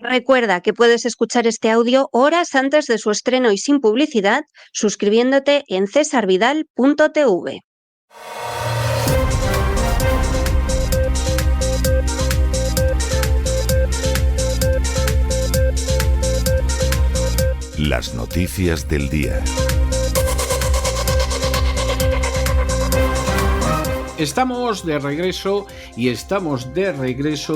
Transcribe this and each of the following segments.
Recuerda que puedes escuchar este audio horas antes de su estreno y sin publicidad suscribiéndote en cesarvidal.tv. Las noticias del día. Estamos de regreso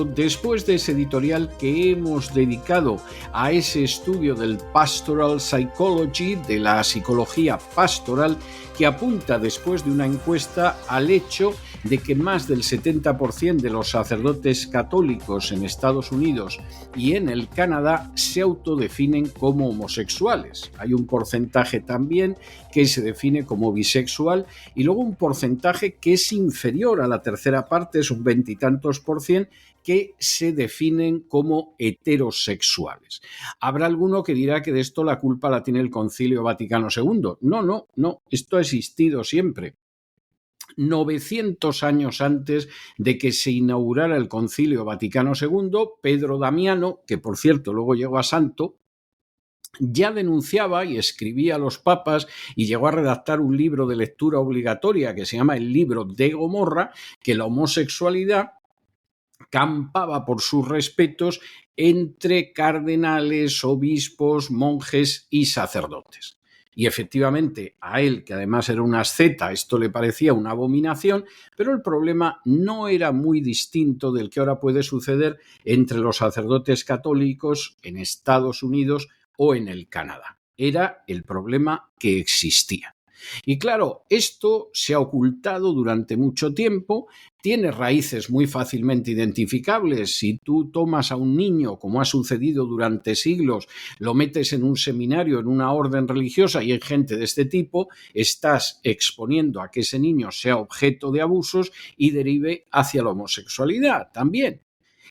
después de ese editorial que hemos dedicado a ese estudio del Pastoral Psychology, de la psicología pastoral, que apunta después de una encuesta al hecho de que más del 70% de los sacerdotes católicos en Estados Unidos y en el Canadá se autodefinen como homosexuales. Hay un porcentaje también que se define como bisexual y luego un porcentaje que es inferior a la tercera parte, es un 20 y tantos %, que se definen como heterosexuales. Habrá alguno que dirá que de esto la culpa la tiene el Concilio Vaticano II. No, esto ha existido siempre. 900 años antes de que se inaugurara el Concilio Vaticano II, Pedro Damiano, que por cierto luego llegó a santo, ya denunciaba y escribía a los papas y llegó a redactar un libro de lectura obligatoria que se llama el Libro de Gomorra, que la homosexualidad campaba por sus respetos entre cardenales, obispos, monjes y sacerdotes. Y efectivamente a él, que además era un asceta, esto le parecía una abominación, pero el problema no era muy distinto del que ahora puede suceder entre los sacerdotes católicos en Estados Unidos o en el Canadá. Era el problema que existía. Y claro, esto se ha ocultado durante mucho tiempo, tiene raíces muy fácilmente identificables. Si tú tomas a un niño, como ha sucedido durante siglos, lo metes en un seminario, en una orden religiosa y en gente de este tipo, estás exponiendo a que ese niño sea objeto de abusos y derive hacia la homosexualidad también.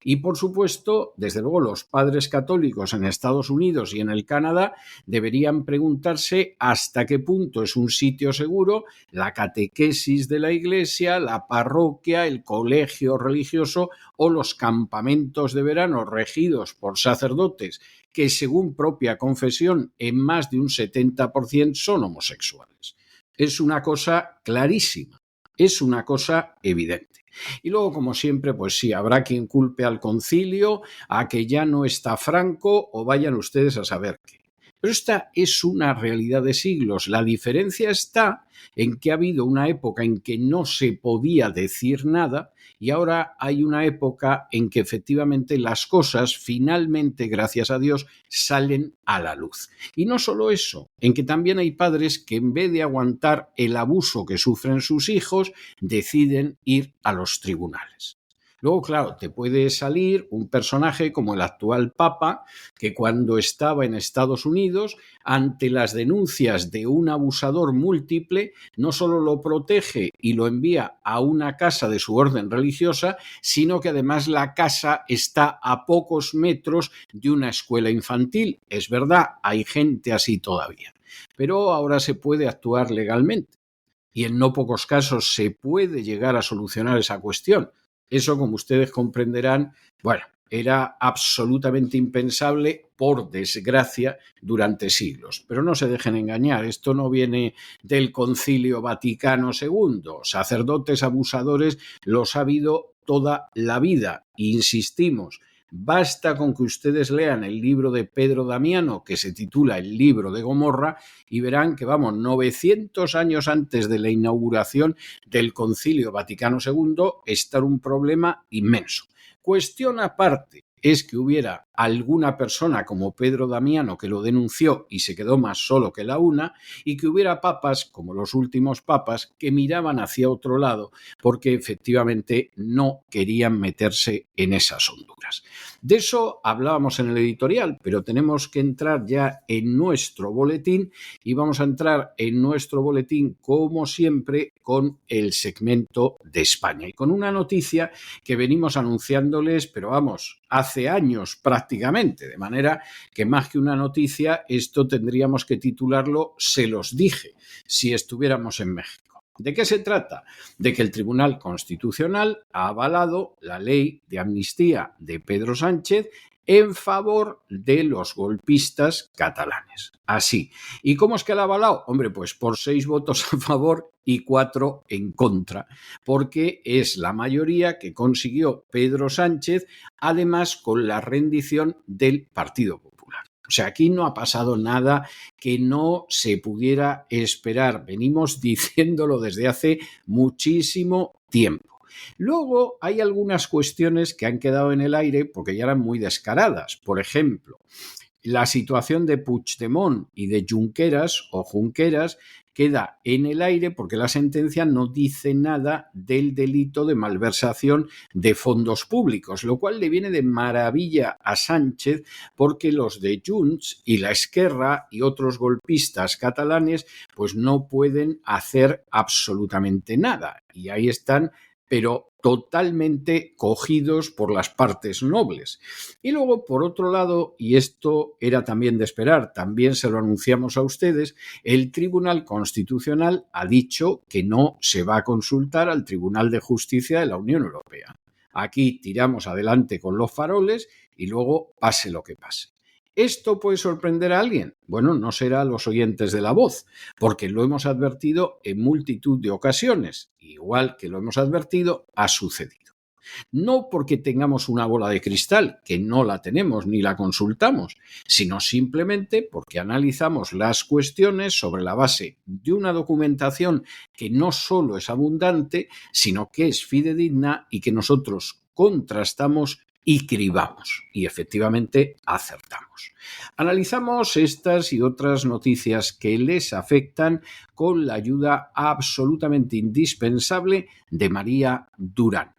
Y, por supuesto, desde luego los padres católicos en Estados Unidos y en el Canadá deberían preguntarse hasta qué punto es un sitio seguro la catequesis de la iglesia, la parroquia, el colegio religioso o los campamentos de verano regidos por sacerdotes que, según propia confesión, en más de un 70% son homosexuales. Es una cosa clarísima, es una cosa evidente. Y luego, como siempre, pues sí, habrá quien culpe al concilio, a que ya no está Franco o vayan ustedes a saber qué. Pero esta es una realidad de siglos. La diferencia está en que ha habido una época en que no se podía decir nada y ahora hay una época en que efectivamente las cosas finalmente, gracias a Dios, salen a la luz. Y no solo eso, en que también hay padres que en vez de aguantar el abuso que sufren sus hijos, deciden ir a los tribunales. Luego, claro, te puede salir un personaje como el actual Papa, que cuando estaba en Estados Unidos, ante las denuncias de un abusador múltiple, no solo lo protege y lo envía a una casa de su orden religiosa, sino que además la casa está a pocos metros de una escuela infantil. Es verdad, hay gente así todavía, pero ahora se puede actuar legalmente. Y en no pocos casos se puede llegar a solucionar esa cuestión. Eso, como ustedes comprenderán, era absolutamente impensable, por desgracia, durante siglos. Pero no se dejen engañar, esto no viene del Concilio Vaticano II. Sacerdotes abusadores los ha habido toda la vida. Insistimos, basta con que ustedes lean el libro de Pedro Damiano, que se titula El Libro de Gomorra, y verán que, 900 años antes de la inauguración del Concilio Vaticano II, está un problema inmenso. Cuestión aparte es que hubiera alguna persona como Pedro Damiano que lo denunció y se quedó más solo que la una, y que hubiera papas, como los últimos papas, que miraban hacia otro lado porque efectivamente no querían meterse en esas honduras. De eso hablábamos en el editorial, pero tenemos que entrar ya en nuestro boletín y vamos a entrar en nuestro boletín, como siempre, con el segmento de España y con una noticia que venimos anunciándoles, pero hace años prácticamente, de manera que más que una noticia, esto tendríamos que titularlo "Se los dije", si estuviéramos en México. ¿De qué se trata? De que el Tribunal Constitucional ha avalado la ley de amnistía de Pedro Sánchez en favor de los golpistas catalanes. Así. ¿Y cómo es que la ha avalado? Hombre, pues por 6 votos a favor y 4 en contra, porque es la mayoría que consiguió Pedro Sánchez, además con la rendición del Partido Popular. O sea, aquí no ha pasado nada que no se pudiera esperar. Venimos diciéndolo desde hace muchísimo tiempo. Luego hay algunas cuestiones que han quedado en el aire porque ya eran muy descaradas. Por ejemplo, la situación de Puigdemont y de Junqueras o Junqueras queda en el aire porque la sentencia no dice nada del delito de malversación de fondos públicos, lo cual le viene de maravilla a Sánchez porque los de Junts y la Esquerra y otros golpistas catalanes pues no pueden hacer absolutamente nada. Y ahí están, pero totalmente cogidos por las partes nobles. Y luego, por otro lado, y esto era también de esperar, también se lo anunciamos a ustedes, el Tribunal Constitucional ha dicho que no se va a consultar al Tribunal de Justicia de la Unión Europea. Aquí tiramos adelante con los faroles y luego pase lo que pase. ¿Esto puede sorprender a alguien? Bueno, no será a los oyentes de La Voz, porque lo hemos advertido en multitud de ocasiones. Igual que lo hemos advertido, ha sucedido. No porque tengamos una bola de cristal, que no la tenemos ni la consultamos, sino simplemente porque analizamos las cuestiones sobre la base de una documentación que no solo es abundante, sino que es fidedigna y que nosotros contrastamos y cribamos. Y efectivamente acertamos. Analizamos estas y otras noticias que les afectan con la ayuda absolutamente indispensable de María Durán.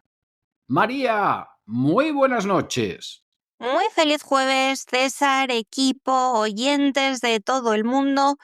María, muy buenas noches. Muy feliz jueves, César, equipo, oyentes de todo el mundo.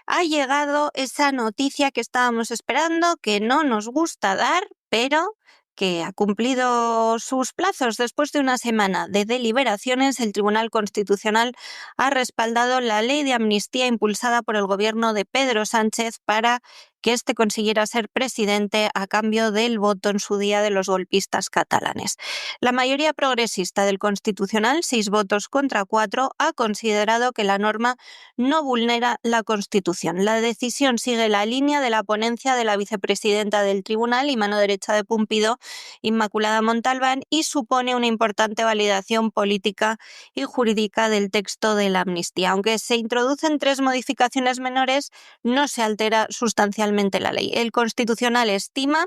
Ha llegado esa noticia que estábamos esperando, que no nos gusta dar, pero que ha cumplido sus plazos. Después de una semana de deliberaciones, el Tribunal Constitucional ha respaldado la ley de amnistía impulsada por el gobierno de Pedro Sánchez para que éste consiguiera ser presidente a cambio del voto en su día de los golpistas catalanes. La mayoría progresista del Constitucional, 6 votos contra 4, ha considerado que la norma no vulnera la Constitución. La decisión sigue la línea de la ponencia de la vicepresidenta del Tribunal y mano derecha de Pumpido, Inmaculada Montalbán, y supone una importante validación política y jurídica del texto de la amnistía. Aunque se introducen 3 modificaciones menores, no se altera sustancialmente la ley. El Constitucional estima,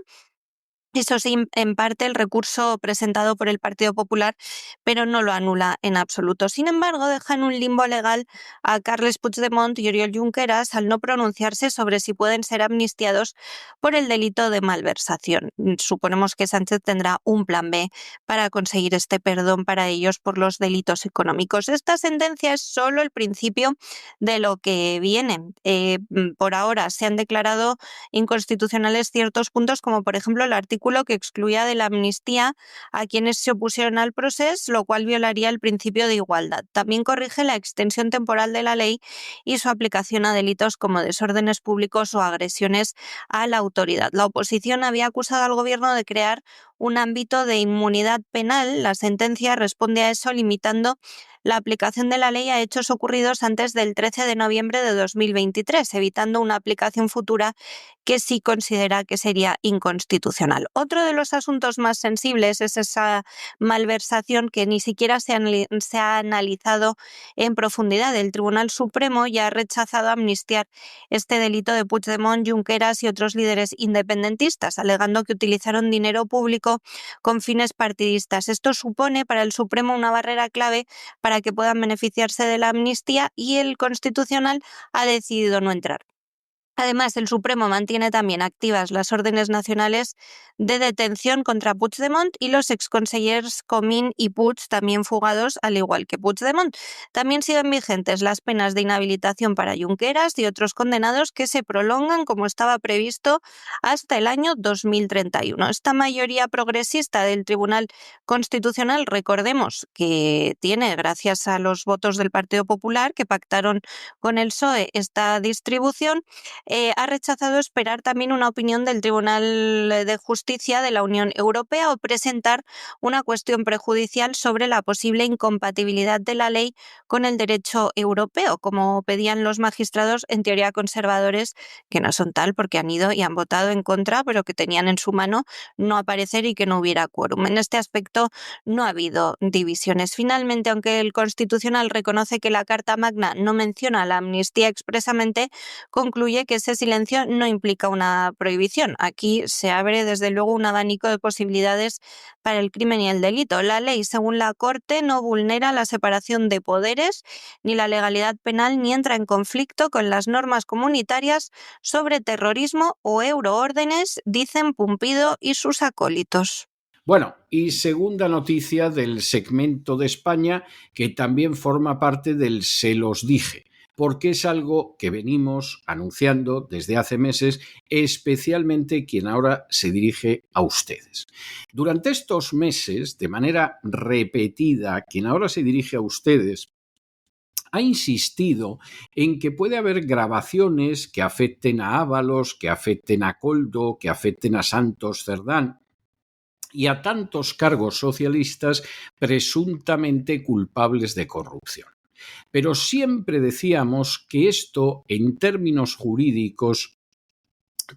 eso sí, en parte el recurso presentado por el Partido Popular, pero no lo anula en absoluto. Sin embargo, deja en un limbo legal a Carles Puigdemont y Oriol Junqueras al no pronunciarse sobre si pueden ser amnistiados por el delito de malversación. Suponemos que Sánchez tendrá un plan B para conseguir este perdón para ellos por los delitos económicos. Esta sentencia es solo el principio de lo que viene. Por ahora se han declarado inconstitucionales ciertos puntos, como por ejemplo el artículo que excluía de la amnistía a quienes se opusieron al proceso, lo cual violaría el principio de igualdad. También corrige la extensión temporal de la ley y su aplicación a delitos como desórdenes públicos o agresiones a la autoridad. La oposición había acusado al gobierno de crear un ámbito de inmunidad penal. La sentencia responde a eso, limitando la aplicación de la ley a hechos ocurridos antes del 13 de noviembre de 2023, evitando una aplicación futura que sí considera que sería inconstitucional. Otro de los asuntos más sensibles es esa malversación que ni siquiera se ha analizado en profundidad. El Tribunal Supremo ya ha rechazado amnistiar este delito de Puigdemont, Junqueras y otros líderes independentistas, alegando que utilizaron dinero público con fines partidistas. Esto supone para el Supremo una barrera clave para que puedan beneficiarse de la amnistía, y el Constitucional ha decidido no entrar. Además, el Supremo mantiene también activas las órdenes nacionales de detención contra Puigdemont y los exconsellers Comín y Puig, también fugados, al igual que Puigdemont. También siguen vigentes las penas de inhabilitación para Junqueras y otros condenados, que se prolongan, como estaba previsto, hasta el año 2031. Esta mayoría progresista del Tribunal Constitucional, recordemos que tiene, gracias a los votos del Partido Popular, que pactaron con el PSOE esta distribución, ha rechazado esperar también una opinión del Tribunal de Justicia de la Unión Europea o presentar una cuestión prejudicial sobre la posible incompatibilidad de la ley con el derecho europeo, como pedían los magistrados en teoría conservadores, que no son tal porque han ido y han votado en contra, pero que tenían en su mano no aparecer y que no hubiera quórum. En este aspecto no ha habido divisiones. Finalmente, aunque el Constitucional reconoce que la Carta Magna no menciona la amnistía expresamente, concluye que ese silencio no implica una prohibición. Aquí se abre, desde luego, un abanico de posibilidades para el crimen y el delito. La ley, según la Corte, no vulnera la separación de poderes ni la legalidad penal, ni entra en conflicto con las normas comunitarias sobre terrorismo o euroórdenes, dicen Pumpido y sus acólitos. Bueno, y segunda noticia del segmento de España, que también forma parte del Se los dije, porque es algo que venimos anunciando desde hace meses, especialmente quien ahora se dirige a ustedes. Durante estos meses, de manera repetida, quien ahora se dirige a ustedes ha insistido en que puede haber grabaciones que afecten a Ábalos, que afecten a Koldo, que afecten a Santos Cerdán y a tantos cargos socialistas presuntamente culpables de corrupción. Pero siempre decíamos que esto, en términos jurídicos,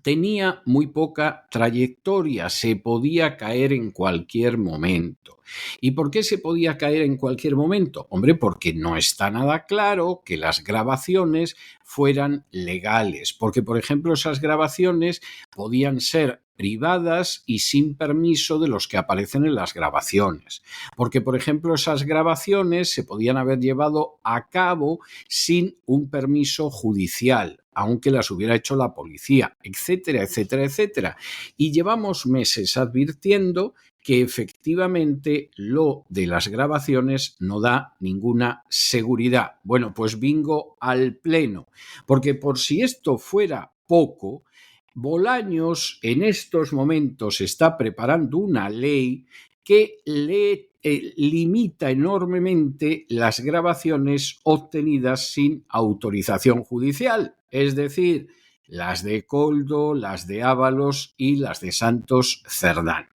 tenía muy poca trayectoria, se podía caer en cualquier momento. ¿Y por qué se podía caer en cualquier momento? Hombre, porque no está nada claro que las grabaciones fueran legales, porque, por ejemplo, esas grabaciones podían ser privadas y sin permiso de los que aparecen en las grabaciones, porque, por ejemplo, esas grabaciones se podían haber llevado a cabo sin un permiso judicial, aunque las hubiera hecho la policía, etcétera, etcétera, etcétera. Y llevamos meses advirtiendo que efectivamente lo de las grabaciones no da ninguna seguridad. Bueno, pues bingo al pleno, porque por si esto fuera poco, Bolaños en estos momentos está preparando una ley que limita enormemente las grabaciones obtenidas sin autorización judicial, es decir, las de Koldo, las de Ábalos y las de Santos Cerdán.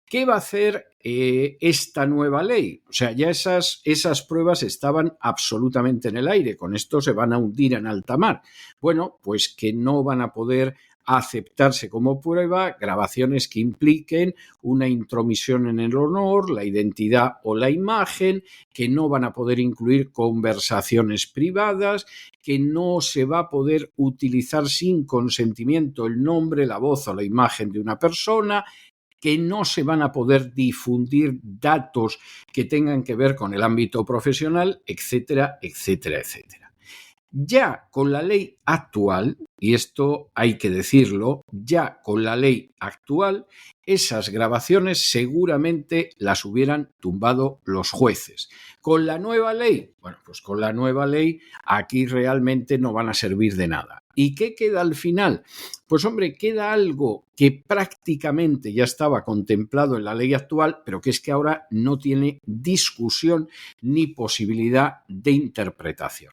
¿Qué va a hacer esta nueva ley? O sea, ya esas pruebas estaban absolutamente en el aire, con esto se van a hundir en alta mar. Bueno, pues que no van a poder aceptarse como prueba grabaciones que impliquen una intromisión en el honor, la identidad o la imagen, que no van a poder incluir conversaciones privadas, que no se va a poder utilizar sin consentimiento el nombre, la voz o la imagen de una persona, que no se van a poder difundir datos que tengan que ver con el ámbito profesional, etcétera, etcétera, etcétera. Ya con la ley actual, y esto hay que decirlo, ya con la ley actual, esas grabaciones seguramente las hubieran tumbado los jueces. Con la nueva ley, bueno, pues con la nueva ley aquí realmente no van a servir de nada. ¿Y qué queda al final? Pues hombre, queda algo que prácticamente ya estaba contemplado en la ley actual, pero que es que ahora no tiene discusión ni posibilidad de interpretación.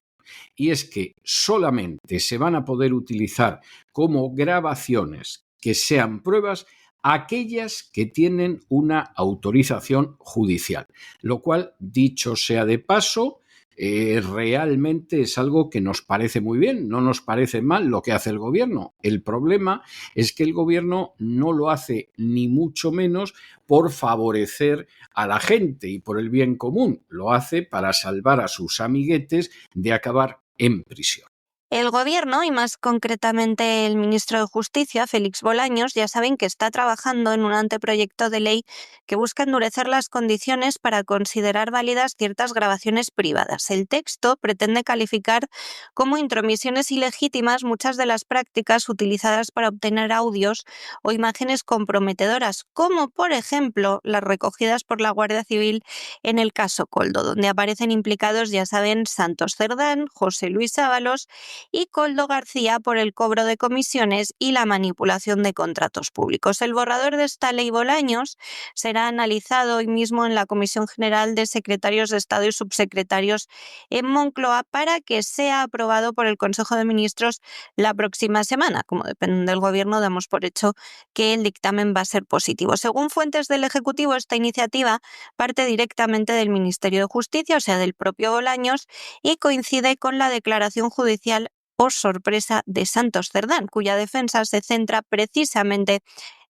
Y es que solamente se van a poder utilizar como grabaciones que sean pruebas aquellas que tienen una autorización judicial, lo cual, dicho sea de paso, realmente es algo que nos parece muy bien, no nos parece mal lo que hace el gobierno. El problema es que el gobierno no lo hace ni mucho menos por favorecer a la gente y por el bien común, lo hace para salvar a sus amiguetes de acabar en prisión. El Gobierno, y más concretamente el ministro de Justicia, Félix Bolaños, ya saben que está trabajando en un anteproyecto de ley que busca endurecer las condiciones para considerar válidas ciertas grabaciones privadas. El texto pretende calificar como intromisiones ilegítimas muchas de las prácticas utilizadas para obtener audios o imágenes comprometedoras, como por ejemplo las recogidas por la Guardia Civil en el caso Koldo, donde aparecen implicados, ya saben, Santos Cerdán, José Luis Ábalos y Koldo García por el cobro de comisiones y la manipulación de contratos públicos. El borrador de esta ley Bolaños será analizado hoy mismo en la Comisión General de Secretarios de Estado y Subsecretarios en Moncloa para que sea aprobado por el Consejo de Ministros la próxima semana. Como depende del Gobierno, damos por hecho que el dictamen va a ser positivo. Según fuentes del Ejecutivo, esta iniciativa parte directamente del Ministerio de Justicia, o sea, del propio Bolaños, y coincide con la declaración judicial por sorpresa de Santos Cerdán, cuya defensa se centra precisamente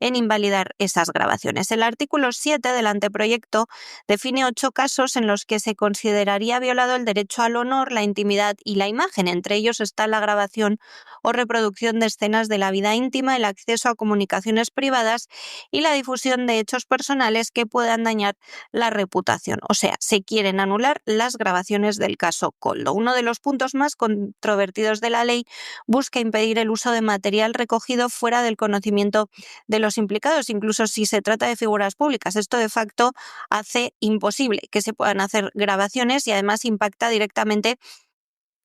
en invalidar esas grabaciones. El artículo 7 del anteproyecto define 8 casos en los que se consideraría violado el derecho al honor, la intimidad y la imagen. Entre ellos está la grabación o reproducción de escenas de la vida íntima, el acceso a comunicaciones privadas y la difusión de hechos personales que puedan dañar la reputación. O sea, se quieren anular las grabaciones del caso Koldo. Uno de los puntos más controvertidos de la ley busca impedir el uso de material recogido fuera del conocimiento de los implicados, incluso si se trata de figuras públicas. Esto de facto hace imposible que se puedan hacer grabaciones y además impacta directamente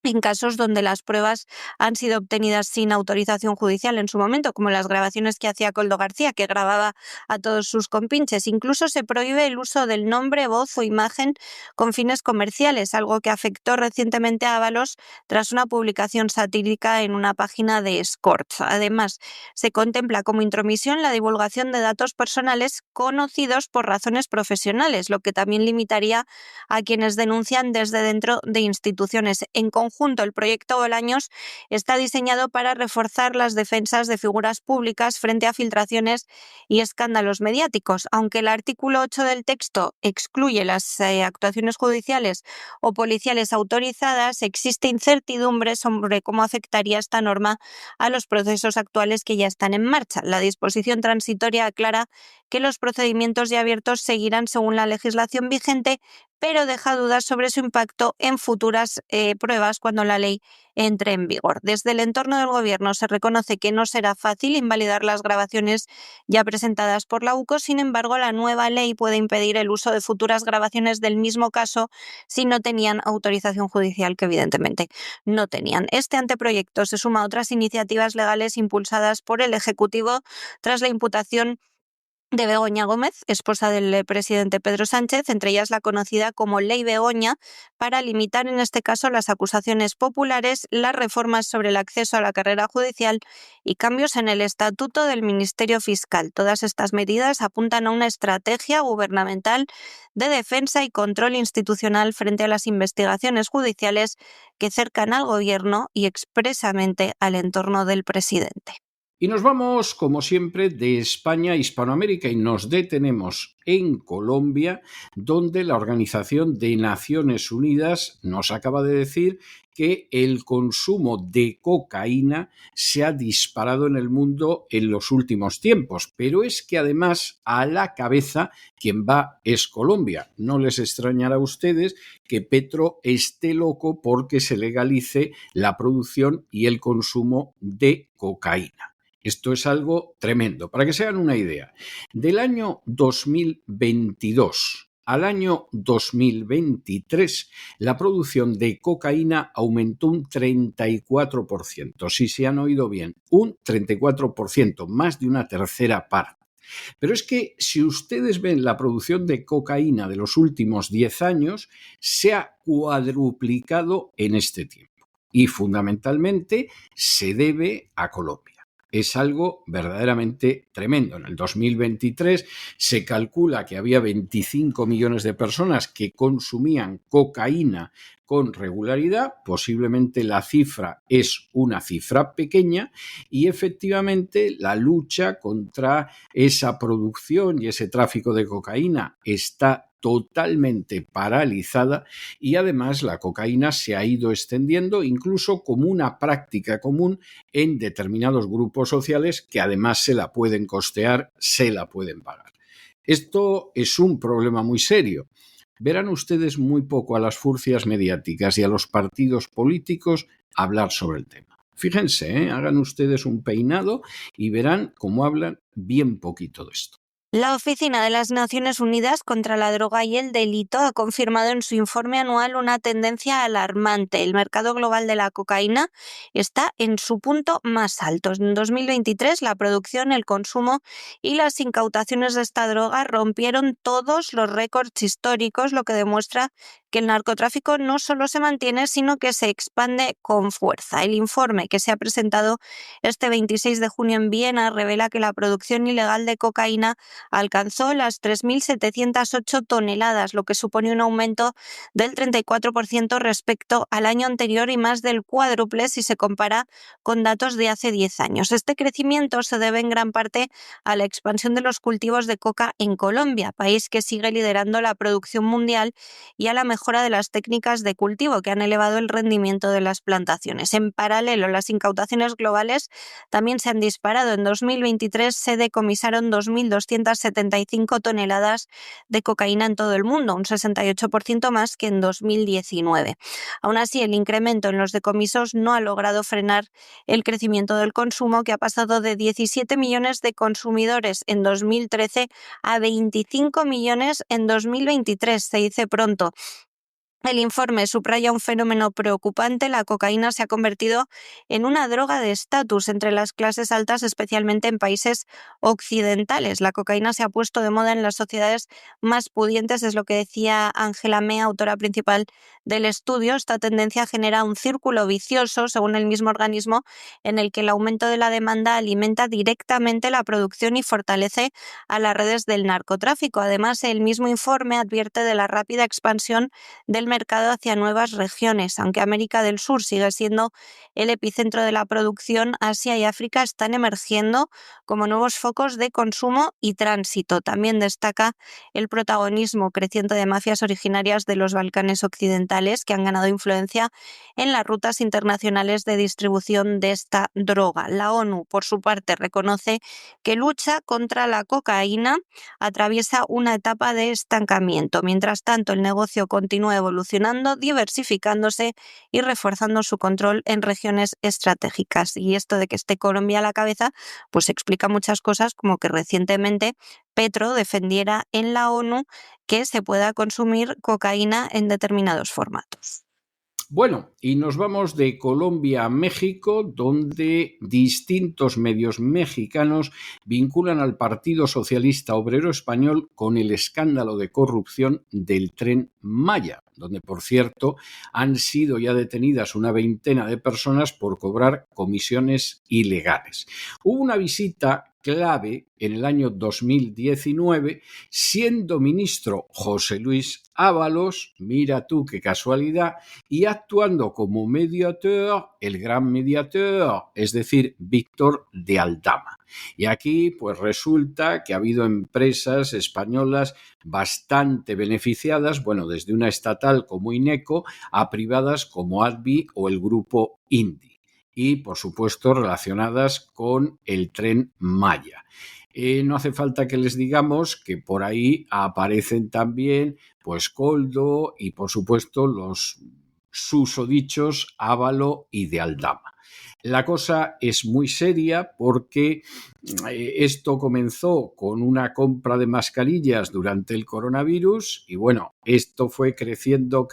en casos donde las pruebas han sido obtenidas sin autorización judicial en su momento, como las grabaciones que hacía Koldo García, que grababa a todos sus compinches. Incluso se prohíbe el uso del nombre, voz o imagen con fines comerciales, algo que afectó recientemente a Ábalos tras una publicación satírica en una página de Escort. Además, se contempla como intromisión la divulgación de datos personales conocidos por razones profesionales, lo que también limitaría a quienes denuncian desde dentro de instituciones. En conjunto, el proyecto Bolaños está diseñado para reforzar las defensas de figuras públicas frente a filtraciones y escándalos mediáticos. Aunque el artículo 8 del texto excluye las actuaciones judiciales o policiales autorizadas, existe incertidumbre sobre cómo afectaría esta norma a los procesos actuales que ya están en marcha. La disposición transitoria aclara que los procedimientos ya abiertos seguirán según la legislación vigente, pero deja dudas sobre su impacto en futuras pruebas cuando la ley entre en vigor. Desde el entorno del Gobierno se reconoce que no será fácil invalidar las grabaciones ya presentadas por la UCO. Sin embargo, la nueva ley puede impedir el uso de futuras grabaciones del mismo caso si no tenían autorización judicial, que evidentemente no tenían. Este anteproyecto se suma a otras iniciativas legales impulsadas por el Ejecutivo tras la imputación de Begoña Gómez, esposa del presidente Pedro Sánchez, entre ellas la conocida como Ley Begoña, para limitar en este caso las acusaciones populares, las reformas sobre el acceso a la carrera judicial y cambios en el estatuto del Ministerio Fiscal. Todas estas medidas apuntan a una estrategia gubernamental de defensa y control institucional frente a las investigaciones judiciales que cercan al gobierno y expresamente al entorno del presidente. Y nos vamos, como siempre, de España a Hispanoamérica y nos detenemos en Colombia, donde la Organización de Naciones Unidas nos acaba de decir que el consumo de cocaína se ha disparado en el mundo en los últimos tiempos. Pero es que además a la cabeza quien va es Colombia. No les extrañará a ustedes que Petro esté loco porque se legalice la producción y el consumo de cocaína. Esto es algo tremendo. Para que se hagan una idea, del año 2022 al año 2023, la producción de cocaína aumentó un 34%. Si se han oído bien, un 34%, más de una tercera parte. Pero es que si ustedes ven la producción de cocaína de los últimos 10 años, se ha cuadruplicado en este tiempo. Y fundamentalmente se debe a Colombia. Es algo verdaderamente tremendo. En el 2023 se calcula que había 25 millones de personas que consumían cocaína con regularidad. Posiblemente la cifra es una cifra pequeña y efectivamente la lucha contra esa producción y ese tráfico de cocaína está totalmente paralizada y además la cocaína se ha ido extendiendo incluso como una práctica común en determinados grupos sociales que además se la pueden costear, se la pueden pagar. Esto es un problema muy serio. Verán ustedes muy poco a las furcias mediáticas y a los partidos políticos hablar sobre el tema. Fíjense, hagan ustedes un peinado y verán cómo hablan bien poquito de esto. La Oficina de las Naciones Unidas contra la Droga y el Delito ha confirmado en su informe anual una tendencia alarmante. El mercado global de la cocaína está en su punto más alto. En 2023, la producción, el consumo y las incautaciones de esta droga rompieron todos los récords históricos, lo que demuestra que el narcotráfico no solo se mantiene, sino que se expande con fuerza. El informe que se ha presentado este 26 de junio en Viena revela que la producción ilegal de cocaína alcanzó las 3.708 toneladas, lo que supone un aumento del 34% respecto al año anterior y más del cuádruple si se compara con datos de hace 10 años. Este crecimiento se debe en gran parte a la expansión de los cultivos de coca en Colombia, país que sigue liderando la producción mundial, y a la mejora de las técnicas de cultivo que han elevado el rendimiento de las plantaciones. En paralelo, las incautaciones globales también se han disparado. En 2023 se decomisaron 2.275 toneladas de cocaína en todo el mundo, un 68% más que en 2019. Aún así, el incremento en los decomisos no ha logrado frenar el crecimiento del consumo, que ha pasado de 17 millones de consumidores en 2013 a 25 millones en 2023. Se dice pronto. El informe subraya un fenómeno preocupante: la cocaína se ha convertido en una droga de estatus entre las clases altas, especialmente en países occidentales. La cocaína se ha puesto de moda en las sociedades más pudientes, es lo que decía Angela Mee, autora principal del estudio. Esta tendencia genera un círculo vicioso, según el mismo organismo, en el que el aumento de la demanda alimenta directamente la producción y fortalece a las redes del narcotráfico. Además, el mismo informe advierte de la rápida expansión del mercado hacia nuevas regiones. Aunque América del Sur sigue siendo el epicentro de la producción, Asia y África están emergiendo como nuevos focos de consumo y tránsito. También destaca el protagonismo creciente de mafias originarias de los Balcanes occidentales, que han ganado influencia en las rutas internacionales de distribución de esta droga. La ONU, por su parte, reconoce que lucha contra la cocaína atraviesa una etapa de estancamiento. Mientras tanto, el negocio continúa evolucionando, diversificándose y reforzando su control en regiones estratégicas. Y esto de que esté Colombia a la cabeza, pues explica muchas cosas, como que recientemente Petro defendiera en la ONU que se pueda consumir cocaína en determinados formatos. Bueno, y nos vamos de Colombia a México, donde distintos medios mexicanos vinculan al Partido Socialista Obrero Español con el escándalo de corrupción del Tren Maya, donde, por cierto, han sido ya detenidas una veintena de personas por cobrar comisiones ilegales. Hubo una visita clave en el año 2019, siendo ministro José Luis Ábalos, mira tú qué casualidad, y actuando como mediador, el gran mediador, es decir, Víctor de Aldama. Y aquí pues resulta que ha habido empresas españolas bastante beneficiadas, bueno, desde una estatal como Ineco a privadas como Advi o el grupo Indy, y por supuesto relacionadas con el Tren Maya. No hace falta que les digamos que por ahí aparecen también pues Coldo y por supuesto los susodichos Ávalo y de Aldama. La cosa es muy seria porque esto comenzó con una compra de mascarillas durante el coronavirus y bueno, esto fue creciendo,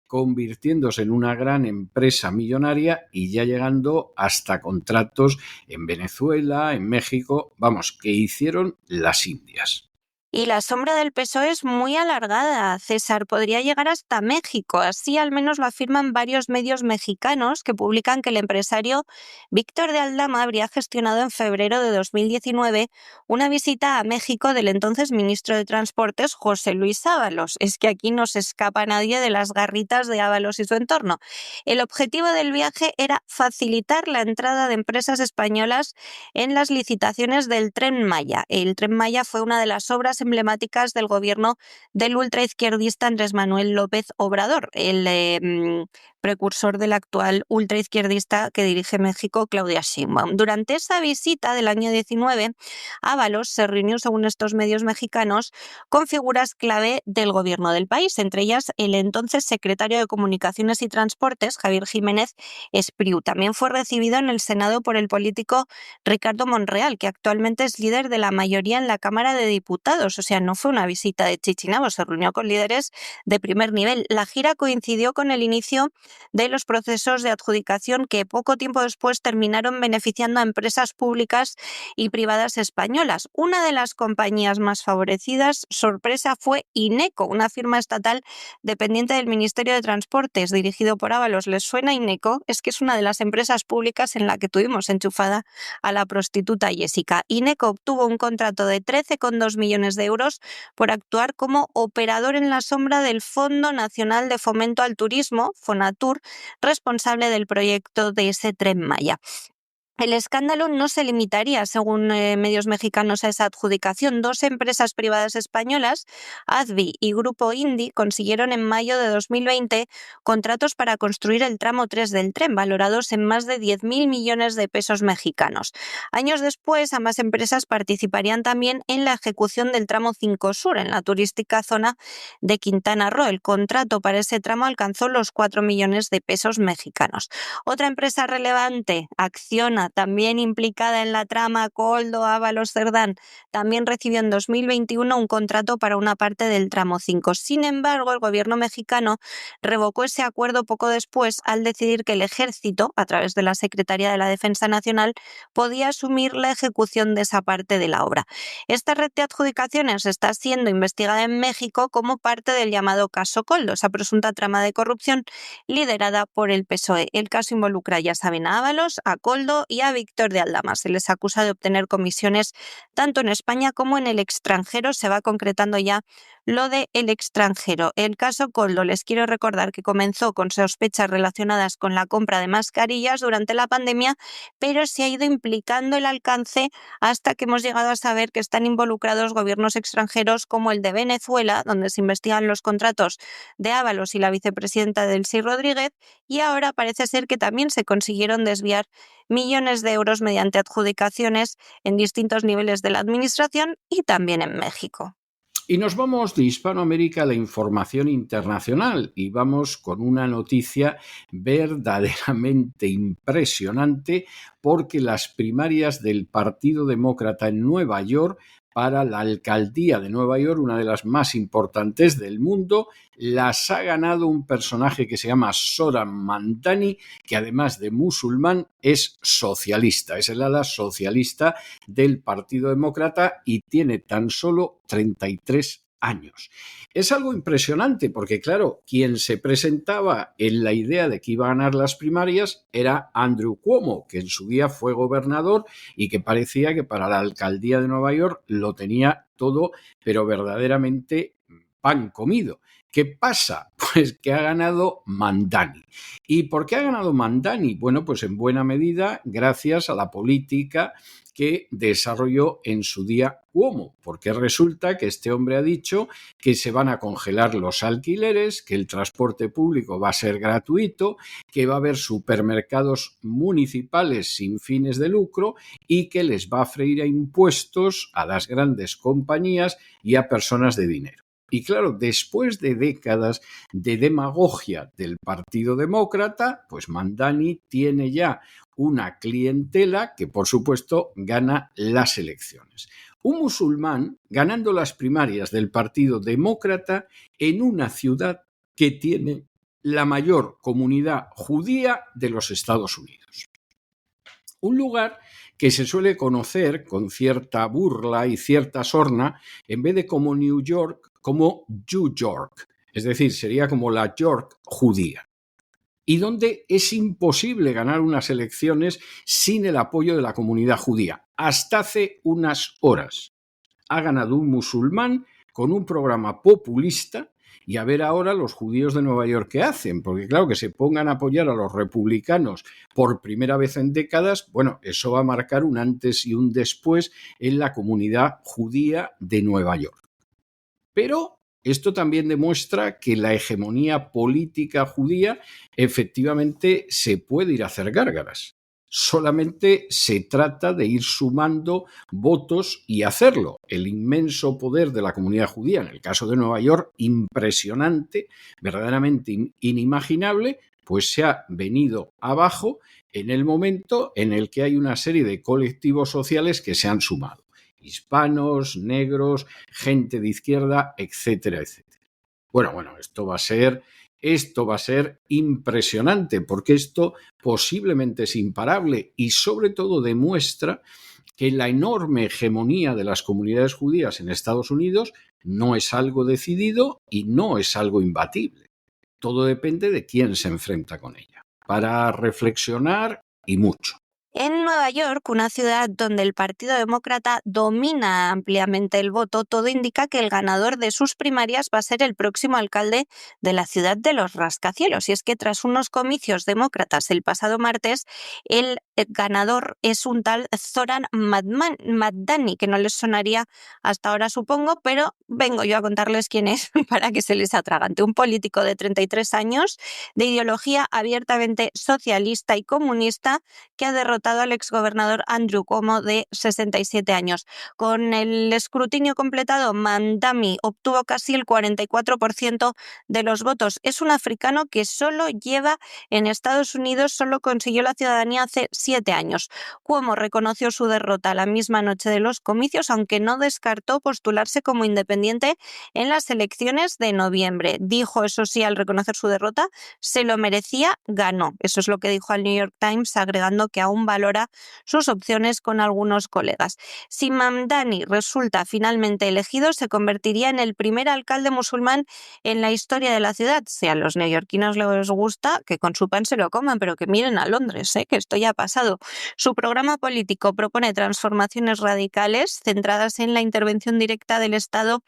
convirtiéndose en una gran empresa millonaria y ya llegando hasta contratos en Venezuela, en México, vamos, que hicieron las Indias. Y la sombra del PSOE es muy alargada, César, podría llegar hasta México. Así al menos lo afirman varios medios mexicanos, que publican que el empresario Víctor de Aldama habría gestionado en febrero de 2019 una visita a México del entonces ministro de Transportes, José Luis Ábalos. Es que aquí no se escapa nadie de las garritas de Ábalos y su entorno. El objetivo del viaje era facilitar la entrada de empresas españolas en las licitaciones del Tren Maya. El Tren Maya fue una de las obras emblemáticas del gobierno del ultraizquierdista Andrés Manuel López Obrador. El precursor del actual ultraizquierdista que dirige México, Claudia Sheinbaum. Durante esa visita del año 19, Ábalos se reunió, según estos medios mexicanos, con figuras clave del gobierno del país, entre ellas el entonces secretario de Comunicaciones y Transportes, Javier Jiménez Espriu. También fue recibido en el Senado por el político Ricardo Monreal, que actualmente es líder de la mayoría en la Cámara de Diputados. O sea, no fue una visita de chichinabo, se reunió con líderes de primer nivel. La gira coincidió con el inicio de los procesos de adjudicación que poco tiempo después terminaron beneficiando a empresas públicas y privadas españolas. Una de las compañías más favorecidas, sorpresa, fue Ineco, una firma estatal dependiente del Ministerio de Transportes, dirigido por Ábalos. ¿Les suena Ineco? Es que es una de las empresas públicas en la que tuvimos enchufada a la prostituta Jessica. Ineco obtuvo un contrato de 13,2 millones de euros por actuar como operador en la sombra del Fondo Nacional de Fomento al Turismo, Fonatur, responsable del proyecto de ese Tren Maya. El escándalo no se limitaría, según medios mexicanos, a esa adjudicación. Dos empresas privadas españolas, Advi y Grupo Indi, consiguieron en mayo de 2020 contratos para construir el tramo 3 del tren, valorados en más de 10.000 millones de pesos mexicanos. Años después, ambas empresas participarían también en la ejecución del tramo 5 Sur, en la turística zona de Quintana Roo. El contrato para ese tramo alcanzó los 4 millones de pesos mexicanos. Otra empresa relevante, Acciona, también implicada en la trama Koldo, Ábalos, Cerdán, también recibió en 2021 un contrato para una parte del tramo 5. Sin embargo, el gobierno mexicano revocó ese acuerdo poco después al decidir que el Ejército, a través de la Secretaría de la Defensa Nacional, podía asumir la ejecución de esa parte de la obra. Esta red de adjudicaciones está siendo investigada en México como parte del llamado caso Koldo, esa presunta trama de corrupción liderada por el PSOE. El caso involucra, ya saben, a Ábalos, a Koldo y a Víctor de Aldama. Se les acusa de obtener comisiones tanto en España como en el extranjero. Se va concretando ya lo de el extranjero. El caso Koldo, les quiero recordar que comenzó con sospechas relacionadas con la compra de mascarillas durante la pandemia, pero se ha ido implicando el alcance hasta que hemos llegado a saber que están involucrados gobiernos extranjeros como el de Venezuela, donde se investigan los contratos de Ábalos y la vicepresidenta Delcy Rodríguez, y ahora parece ser que también se consiguieron desviar millones de euros mediante adjudicaciones en distintos niveles de la administración y también en México. Y nos vamos de Hispanoamérica a la información internacional y vamos con una noticia verdaderamente impresionante, porque las primarias del Partido Demócrata en Nueva York para la alcaldía de Nueva York, una de las más importantes del mundo, las ha ganado un personaje que se llama Zohran Mamdani, que además de musulmán es socialista, es el ala socialista del Partido Demócrata y tiene tan solo 33 años. Es algo impresionante porque, claro, quien se presentaba en la idea de que iba a ganar las primarias era Andrew Cuomo, que en su día fue gobernador y que parecía que para la alcaldía de Nueva York lo tenía todo, pero verdaderamente pan comido. ¿Qué pasa? Pues que ha ganado Mamdani. ¿Y por qué ha ganado Mamdani? Bueno, pues en buena medida gracias a la política que desarrolló en su día Cuomo, porque resulta que este hombre ha dicho que se van a congelar los alquileres, que el transporte público va a ser gratuito, que va a haber supermercados municipales sin fines de lucro y que les va a freír a impuestos a las grandes compañías y a personas de dinero. Y claro, después de décadas de demagogia del Partido Demócrata, pues Mamdani tiene ya una clientela que, por supuesto, gana las elecciones. Un musulmán ganando las primarias del Partido Demócrata en una ciudad que tiene la mayor comunidad judía de los Estados Unidos. Un lugar que se suele conocer con cierta burla y cierta sorna, en vez de como New York, como New York. Es decir, sería como la York judía. Y donde es imposible ganar unas elecciones sin el apoyo de la comunidad judía. Hasta hace unas horas ha ganado un musulmán con un programa populista, y a ver ahora los judíos de Nueva York qué hacen, porque claro, que se pongan a apoyar a los republicanos por primera vez en décadas, bueno, eso va a marcar un antes y un después en la comunidad judía de Nueva York. Pero esto también demuestra que la hegemonía política judía efectivamente se puede ir a hacer gárgaras. Solamente se trata de ir sumando votos y hacerlo. El inmenso poder de la comunidad judía, en el caso de Nueva York, impresionante, verdaderamente inimaginable, pues se ha venido abajo en el momento en el que hay una serie de colectivos sociales que se han sumado. Hispanos, negros, gente de izquierda, etcétera, etcétera. Bueno, esto va a ser impresionante, porque esto posiblemente es imparable y sobre todo demuestra que la enorme hegemonía de las comunidades judías en Estados Unidos no es algo decidido y no es algo imbatible. Todo depende de quién se enfrenta con ella. Para reflexionar y mucho. En Nueva York, una ciudad donde el Partido Demócrata domina ampliamente el voto, todo indica que el ganador de sus primarias va a ser el próximo alcalde de la ciudad de los rascacielos. Y es que tras unos comicios demócratas el pasado martes, el ganador es un tal Zoran Madani, que no les sonaría hasta ahora, supongo, pero vengo yo a contarles quién es para que se les atragante. Un político de 33 años, de ideología abiertamente socialista y comunista, que ha derrotado al exgobernador Andrew Cuomo, de 67 años. Con el escrutinio completado, Mamdani obtuvo casi el 44% de los votos. Es un africano que solo lleva en Estados Unidos, solo consiguió la ciudadanía hace 7 años. Cuomo reconoció su derrota la misma noche de los comicios, aunque no descartó postularse como independiente en las elecciones de noviembre. Dijo, eso sí, al reconocer su derrota, se lo merecía, ganó. Eso es lo que dijo al New York Times, agregando que aún valora sus opciones con algunos colegas. Si Mamdani resulta finalmente elegido, se convertiría en el primer alcalde musulmán en la historia de la ciudad. Si a los neoyorquinos les gusta, que con su pan se lo coman, pero que miren a Londres, que esto ya ha pasado. Su programa político propone transformaciones radicales centradas en la intervención directa del Estado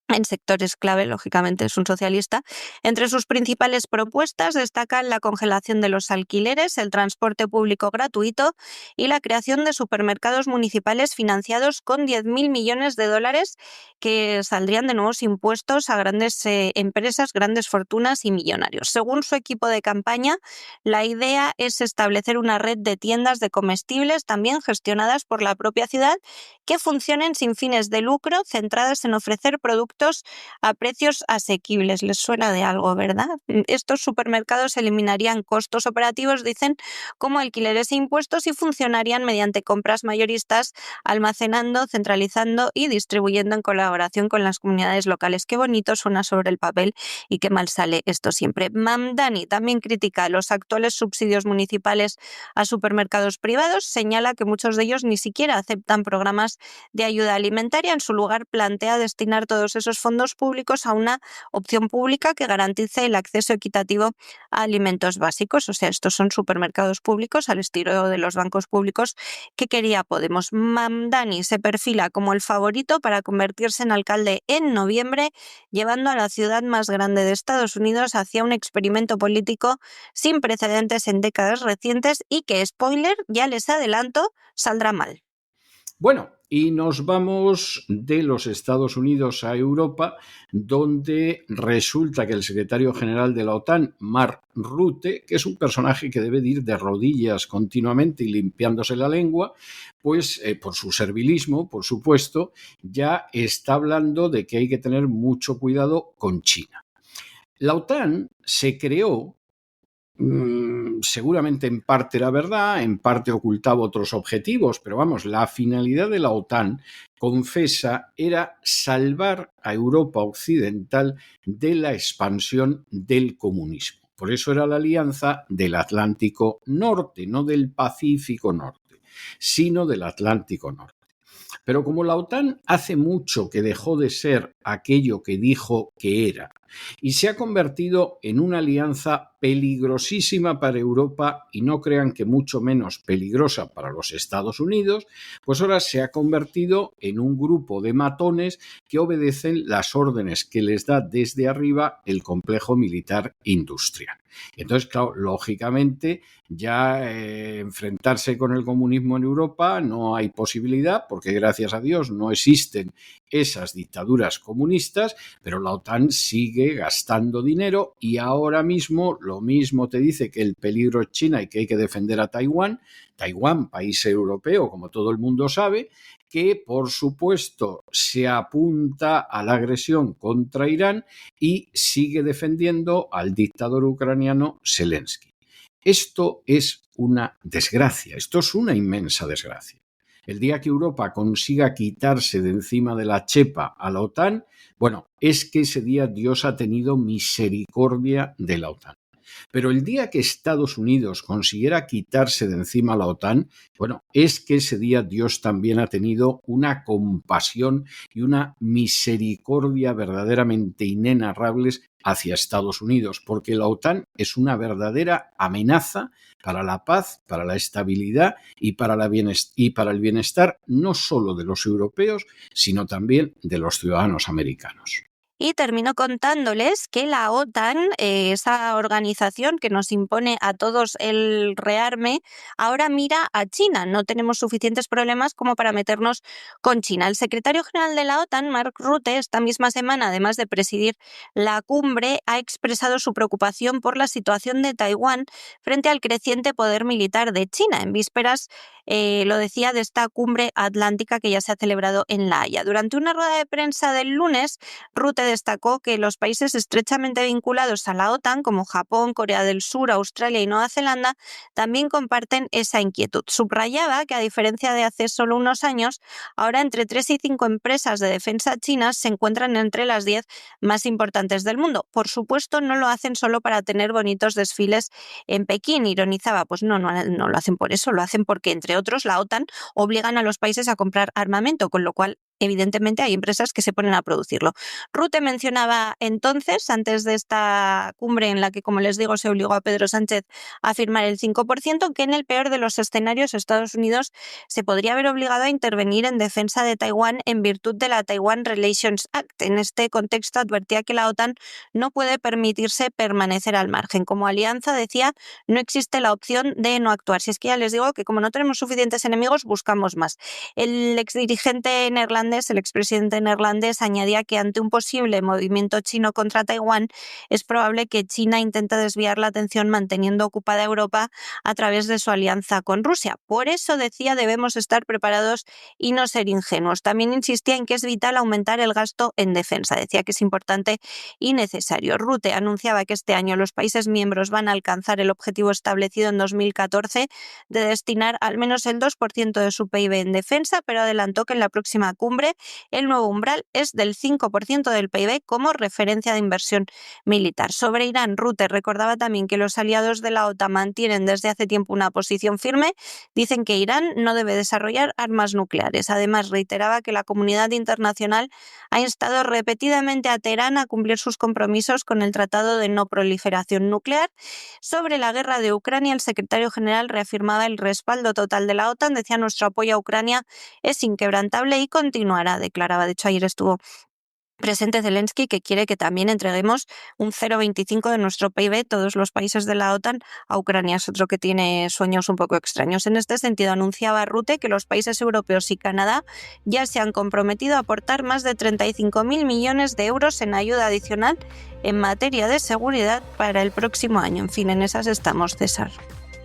en sectores clave, lógicamente es un socialista. Entre sus principales propuestas destacan la congelación de los alquileres, el transporte público gratuito y la creación de supermercados municipales financiados con 10.000 millones de dólares que saldrían de nuevos impuestos a grandes empresas, grandes fortunas y millonarios. Según su equipo de campaña, la idea es establecer una red de tiendas de comestibles, también gestionadas por la propia ciudad, que funcionen sin fines de lucro, centradas en ofrecer productos a precios asequibles. Les suena de algo, ¿verdad? Estos supermercados eliminarían costos operativos, dicen, como alquileres e impuestos, y funcionarían mediante compras mayoristas, almacenando, centralizando y distribuyendo en colaboración con las comunidades locales. Qué bonito suena sobre el papel y qué mal sale esto siempre. Mamdani también critica los actuales subsidios municipales a supermercados privados, señala que muchos de ellos ni siquiera aceptan programas de ayuda alimentaria. En su lugar, plantea destinar todos esos fondos públicos a una opción pública que garantice el acceso equitativo a alimentos básicos. O sea, estos son supermercados públicos al estilo de los bancos públicos que quería Podemos. Mamdani se perfila como el favorito para convertirse en alcalde en noviembre, llevando a la ciudad más grande de Estados Unidos hacia un experimento político sin precedentes en décadas recientes y que, spoiler, ya les adelanto, saldrá mal. Bueno, y nos vamos de los Estados Unidos a Europa, donde resulta que el secretario general de la OTAN, Mark Rutte, que es un personaje que debe de ir de rodillas continuamente y limpiándose la lengua, pues por su servilismo, por supuesto, ya está hablando de que hay que tener mucho cuidado con China. La OTAN se creó, seguramente en parte era verdad, en parte ocultaba otros objetivos, pero vamos, la finalidad de la OTAN, confesa, era salvar a Europa Occidental de la expansión del comunismo. Por eso era la alianza del Atlántico Norte, no del Pacífico Norte, sino del Atlántico Norte. Pero como la OTAN hace mucho que dejó de ser aquello que dijo que era y se ha convertido en una alianza peligrosísima para Europa y no crean que mucho menos peligrosa para los Estados Unidos, pues ahora se ha convertido en un grupo de matones que obedecen las órdenes que les da desde arriba el complejo militar industrial. Entonces, claro, lógicamente ya enfrentarse con el comunismo en Europa no hay posibilidad porque gracias a Dios no existen esas dictaduras comunistas, pero la OTAN sigue gastando dinero y ahora mismo lo mismo te dice que el peligro es China y que hay que defender a Taiwán. Taiwán, país europeo, como todo el mundo sabe, que por supuesto se apunta a la agresión contra Irán y sigue defendiendo al dictador ucraniano Zelensky. Esto es una desgracia, esto es una inmensa desgracia. El día que Europa consiga quitarse de encima de la chepa a la OTAN, bueno, es que ese día Dios ha tenido misericordia de la OTAN. Pero el día que Estados Unidos consiguiera quitarse de encima la OTAN, bueno, es que ese día Dios también ha tenido una compasión y una misericordia verdaderamente inenarrables hacia Estados Unidos, porque la OTAN es una verdadera amenaza para la paz, para la estabilidad y para el bienestar no solo de los europeos, sino también de los ciudadanos americanos. Y termino contándoles que la OTAN, esa organización que nos impone a todos el rearme, ahora mira a China. No tenemos suficientes problemas como para meternos con China. El secretario general de la OTAN, Mark Rutte, esta misma semana, además de presidir la cumbre, ha expresado su preocupación por la situación de Taiwán frente al creciente poder militar de China. En vísperas, lo decía, de esta cumbre atlántica que ya se ha celebrado en La Haya. Durante una rueda de prensa del lunes, Rutte destacó que los países estrechamente vinculados a la OTAN, como Japón, Corea del Sur, Australia y Nueva Zelanda, también comparten esa inquietud. Subrayaba que, a diferencia de hace solo unos años, ahora entre 3 y 5 empresas de defensa chinas se encuentran entre las 10 más importantes del mundo. Por supuesto, no lo hacen solo para tener bonitos desfiles en Pekín, ironizaba. Pues no lo hacen por eso, lo hacen porque, entre otros, la OTAN obligan a los países a comprar armamento, con lo cual evidentemente hay empresas que se ponen a producirlo. Rutte mencionaba entonces, antes de esta cumbre en la que, como les digo, se obligó a Pedro Sánchez a firmar el 5%, que en el peor de los escenarios Estados Unidos se podría haber obligado a intervenir en defensa de Taiwán en virtud de la Taiwan Relations Act. En este contexto advertía que la OTAN no puede permitirse permanecer al margen. Como alianza, decía, no existe la opción de no actuar. Si es que ya les digo que como no tenemos suficientes enemigos, buscamos más. El exdirigente neerlandés, el expresidente neerlandés, añadía que ante un posible movimiento chino contra Taiwán es probable que China intente desviar la atención manteniendo ocupada Europa a través de su alianza con Rusia. Por eso, decía, debemos estar preparados y no ser ingenuos. También insistía en que es vital aumentar el gasto en defensa. Decía que es importante y necesario. Rutte anunciaba que este año los países miembros van a alcanzar el objetivo establecido en 2014 de destinar al menos el 2% de su PIB en defensa, pero adelantó que en la próxima cumbre el nuevo umbral es del 5% del PIB como referencia de inversión militar. Sobre Irán, Rutte recordaba también que los aliados de la OTAN mantienen desde hace tiempo una posición firme. Dicen que Irán no debe desarrollar armas nucleares. Además, reiteraba que la comunidad internacional ha instado repetidamente a Teherán a cumplir sus compromisos con el Tratado de No Proliferación Nuclear. Sobre la guerra de Ucrania, el secretario general reafirmaba el respaldo total de la OTAN. Decía: nuestro apoyo a Ucrania es inquebrantable y continuará, declaraba. De hecho, ayer estuvo presente Zelensky, que quiere que también entreguemos un 0,25 de nuestro PIB, todos los países de la OTAN, a Ucrania. Es otro que tiene sueños un poco extraños. En este sentido, anunciaba Rutte que los países europeos y Canadá ya se han comprometido a aportar más de 35.000 millones de euros en ayuda adicional en materia de seguridad para el próximo año. En fin, en esas estamos, César.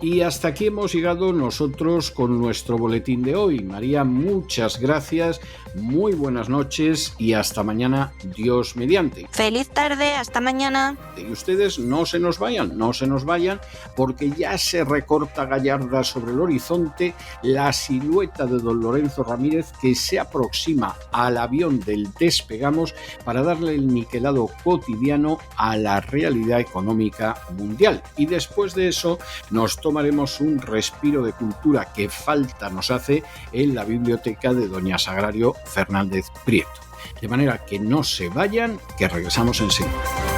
Y hasta aquí hemos llegado nosotros con nuestro boletín de hoy. María, muchas gracias, muy buenas noches y hasta mañana, Dios mediante. Feliz tarde, hasta mañana. Y ustedes no se nos vayan, porque ya se recorta gallarda sobre el horizonte la silueta de don Lorenzo Ramírez, que se aproxima al avión del Despegamos para darle el niquelado cotidiano a la realidad económica mundial. Y después de eso nos tomaremos un respiro de cultura que falta nos hace en la biblioteca de doña Sagrario Fernández Prieto. De manera que no se vayan, que regresamos enseguida.